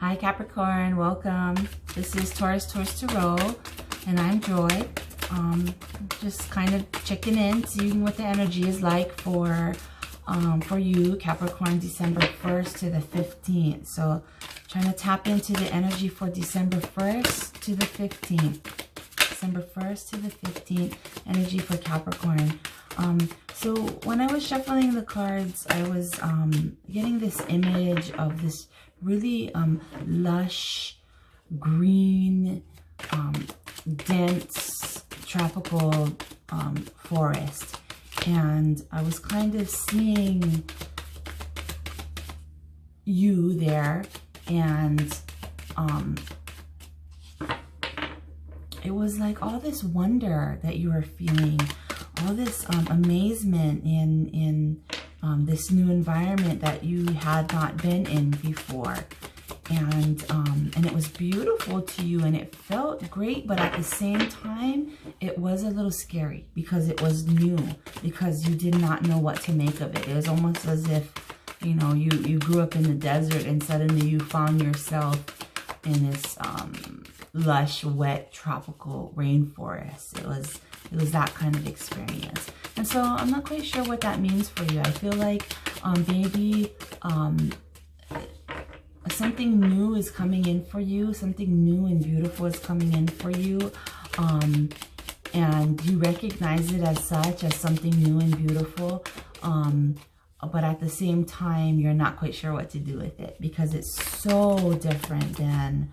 Hi Capricorn, welcome. This is Taurus Tarot, and I'm Joy. Just kind of checking in, seeing what the energy is like for you, Capricorn, December 1st to the 15th. So trying to tap into the energy for December 1st to the 15th. December 1st to the 15th, energy for Capricorn. So when I was shuffling the cards, I was getting this image of this really lush, green, dense, tropical forest. And I was kind of seeing you there, and it was like all this wonder that you were feeling, all this amazement in this new environment that you had not been in before. And it was beautiful to you, and it felt great, but at the same time, it was a little scary because it was new, because you did not know what to make of it. It was almost as if, you know, you grew up in the desert and suddenly you found yourself in this lush, wet, tropical rainforest. It was that kind of experience. And so I'm not quite sure what that means for you. I feel like maybe something new is coming in for you. Something new and beautiful is coming in for you. And you recognize it as such, as something new and beautiful. But at the same time, you're not quite sure what to do with it, because it's so different than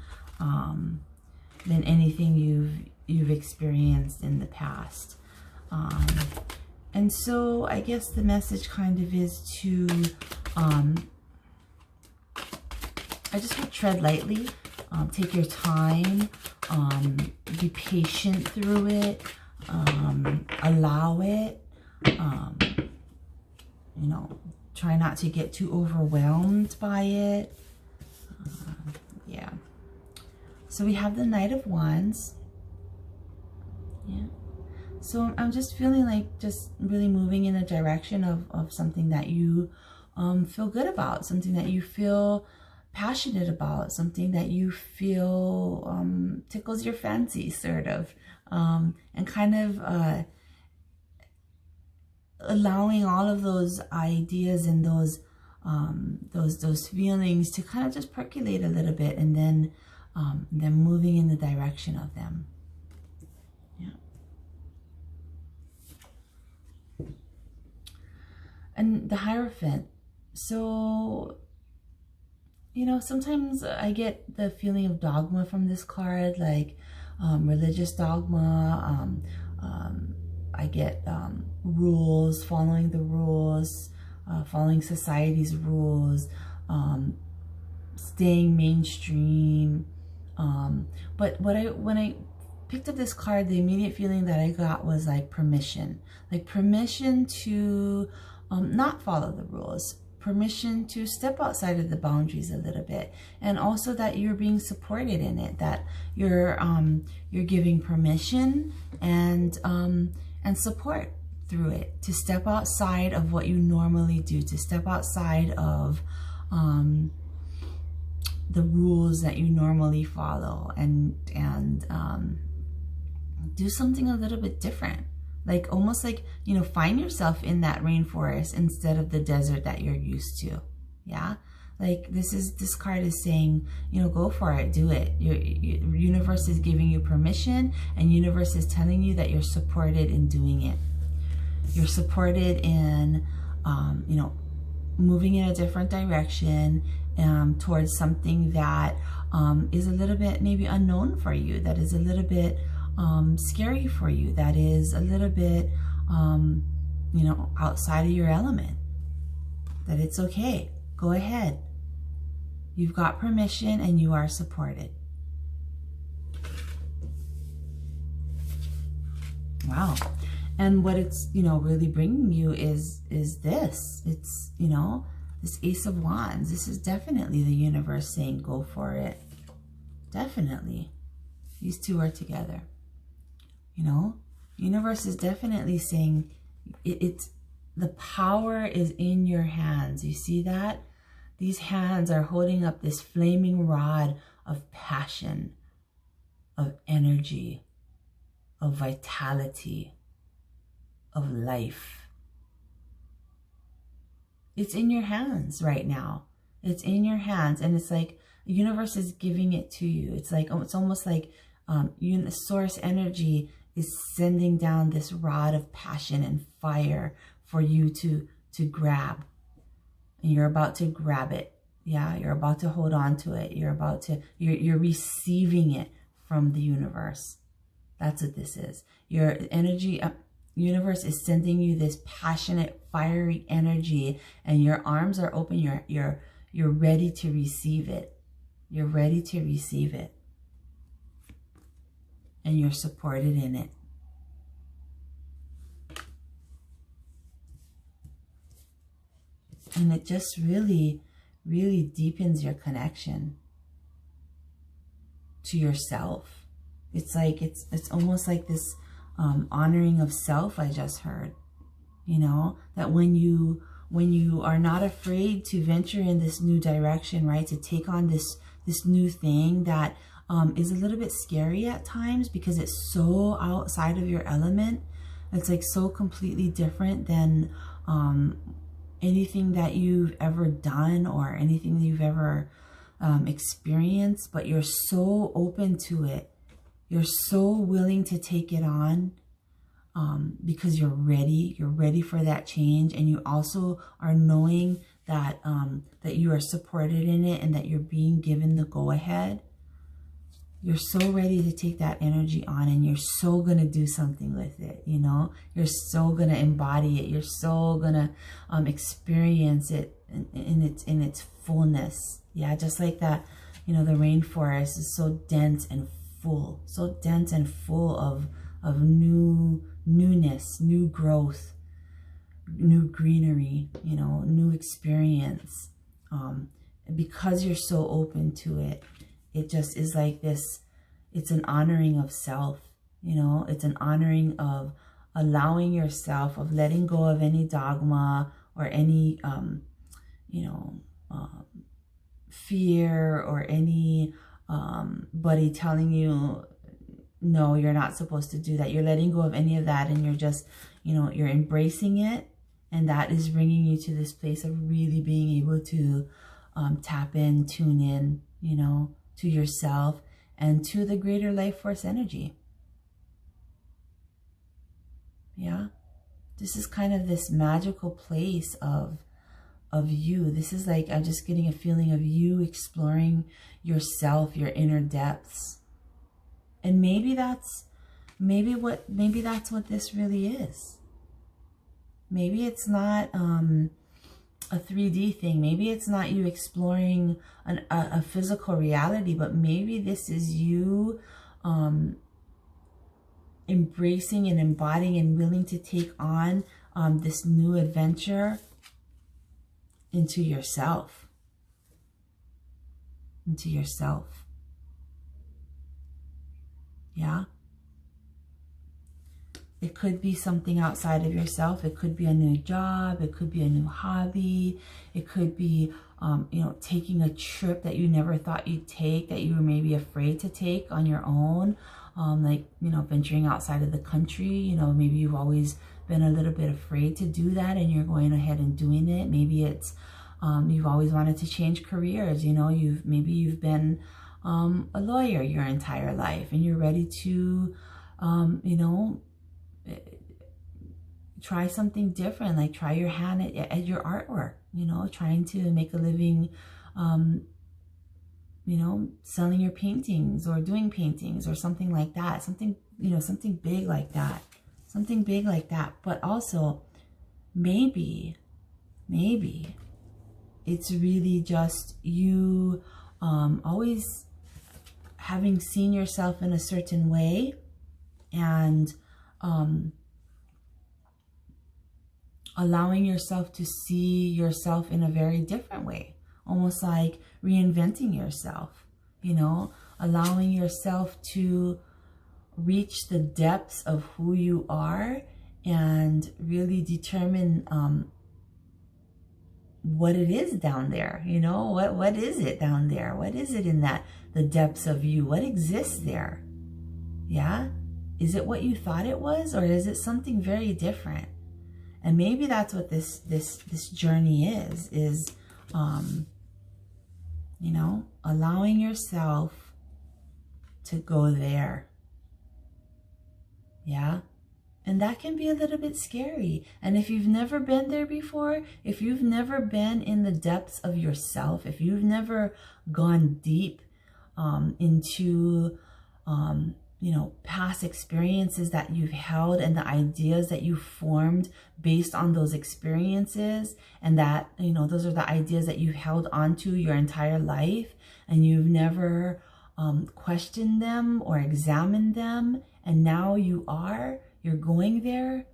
anything you've experienced in the past. And so I guess the message kind of is to I just would tread lightly, take your time, be patient through it, allow it, you know, try not to get too overwhelmed by it. Yeah. So we have the Knight of Wands. Yeah. So I'm just feeling like just really moving in a direction of something that you feel good about, something that you feel passionate about, something that you feel tickles your fancy, sort of, and kind of allowing all of those ideas and those feelings to kind of just percolate a little bit, and then moving in the direction of them. Yeah. And the Hierophant. So, you know, sometimes I get the feeling of dogma from this card, like religious dogma. I get rules, following the rules, following society's rules, staying mainstream. But when I picked up this card, the immediate feeling that I got was like permission to not follow the rules, permission to step outside of the boundaries a little bit, and also that you're being supported in it, that you're giving permission and support through it, to step outside of what you normally do, to step outside of the rules that you normally follow, and do something a little bit different. Like almost like, you know, find yourself in that rainforest instead of the desert that you're used to. Yeah. Like this card is saying, you know, go for it, do it. Your universe is giving you permission, and universe is telling you that you're supported in doing it. You're supported in, you know, moving in a different direction, towards something that is a little bit maybe unknown for you, that is a little bit scary for you, that is a little bit, you know, outside of your element. That it's okay. Go ahead. You've got permission and you are supported. Wow. And what it's, you know, really bringing you is this. It's, you know, this Ace of Wands. This is definitely the universe saying, go for it. Definitely. These two are together. You know, universe is definitely saying it's the power is in your hands. You see that? These hands are holding up this flaming rod of passion, of energy, of vitality, of life. It's in your hands right now. It's in your hands, and it's like the universe is giving it to you. It's like, it's almost like source energy is sending down this rod of passion and fire for you to grab. And you're about to grab it. Yeah, you're about to hold on to it. You're receiving it from the universe. That's what this is. Your energy, universe is sending you this passionate, fiery energy, and your arms are open. You're ready to receive it. You're ready to receive it. And you're supported in it. And it just really, really deepens your connection to yourself. It's like, it's almost like this honoring of self I just heard. You know, that when you are not afraid to venture in this new direction, right? To take on this new thing that is a little bit scary at times because it's so outside of your element. It's like so completely different than anything that you've ever done or anything that you've ever experienced, but you're so open to it. You're so willing to take it on because you're ready for that change. And you also are knowing that, that you are supported in it and that you're being given the go-ahead. You're so ready to take that energy on, and you're so going to do something with it, you know? You're so going to embody it. You're so going to experience it in its fullness. Yeah, just like that, you know, the rainforest is so dense and full, of newness, new growth, new greenery, you know, new experience. Because you're so open to it, it just is like this, it's an honoring of self, you know, it's an honoring of allowing yourself, of letting go of any dogma or any, you know, fear or any buddy telling you, no, you're not supposed to do that. You're letting go of any of that, and you're just, you know, you're embracing it. And that is bringing you to this place of really being able to tap in, tune in, you know, to yourself and to the greater life force energy. Yeah. This is kind of this magical place of you. This is like, I'm just getting a feeling of you exploring yourself, your inner depths. And maybe that's what this really is. Maybe it's not a 3D thing. Maybe it's not you exploring a physical reality, but maybe this is you embracing and embodying and willing to take on this new adventure into yourself. Into yourself. Yeah. It could be something outside of yourself. It could be a new job. It could be a new hobby. It could be, you know, taking a trip that you never thought you'd take, that you were maybe afraid to take on your own. Like, you know, venturing outside of the country. You know, maybe you've always been a little bit afraid to do that, and you're going ahead and doing it. Maybe it's, you've always wanted to change careers. You know, maybe you've been a lawyer your entire life, and you're ready to, you know, try something different, like try your hand at your artwork, you know, trying to make a living, you know, selling your paintings or doing paintings or something like that. Something, you know, something big like that. Something big like that. But also, maybe it's really just you always having seen yourself in a certain way, and allowing yourself to see yourself in a very different way, almost like reinventing yourself, you know, allowing yourself to reach the depths of who you are and really determine, what it is down there. You know, what is it down there? What is it in the depths of you? What exists there? Yeah? Is it what you thought it was, or is it something very different? And maybe that's what this journey is, you know, allowing yourself to go there. Yeah? And that can be a little bit scary. And if you've never been there before, if you've never been in the depths of yourself, if you've never gone deep into, you know, past experiences that you've held and the ideas that you formed based on those experiences, and that, you know, those are the ideas that you've held onto your entire life, and you've never questioned them or examined them, and now you're going there,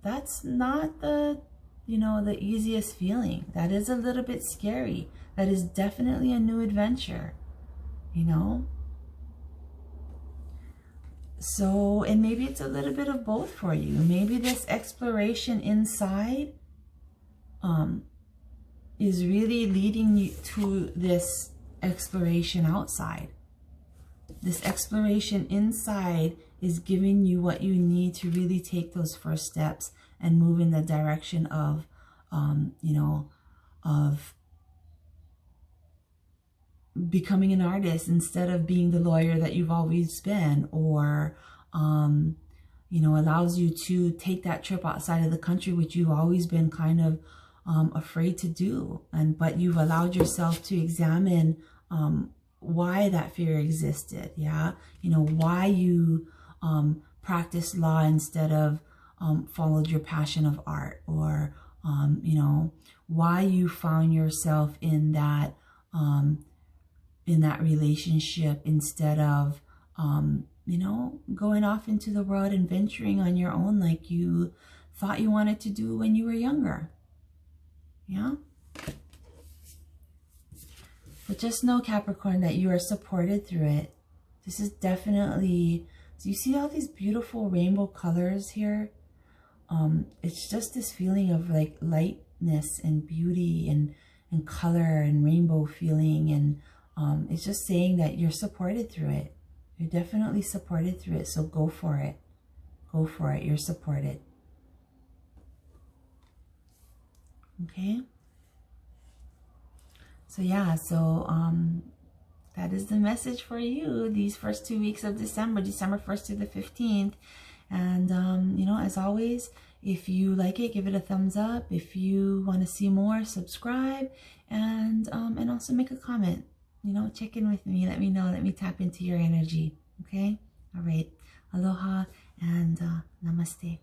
that's not the, you know, the easiest feeling. That is a little bit scary. That is definitely a new adventure, you know? So, and maybe it's a little bit of both for you. Maybe this exploration inside is really leading you to this exploration outside. This exploration inside is giving you what you need to really take those first steps and move in the direction of, you know, of becoming an artist instead of being the lawyer that you've always been, or, you know, allows you to take that trip outside of the country, which you've always been kind of afraid to do. But you've allowed yourself to examine why that fear existed. Yeah. You know, why you practiced law instead of followed your passion of art, or, you know, why you found yourself in that relationship instead of, you know, going off into the world and venturing on your own like you thought you wanted to do when you were younger. Yeah. But just know, Capricorn, that you are supported through it. This is definitely, do you see all these beautiful rainbow colors here? It's just this feeling of like lightness and beauty and color and rainbow feeling. And it's just saying that you're supported through it. You're definitely supported through it. So go for it. Go for it. You're supported. Okay. So yeah, so that is the message for you these first 2 weeks of December, December 1st to the 15th. And, you know, as always, if you like it, give it a thumbs up. If you want to see more, subscribe, and also make a comment. You know, check in with me. Let me know. Let me tap into your energy. Okay? All right. Aloha and namaste.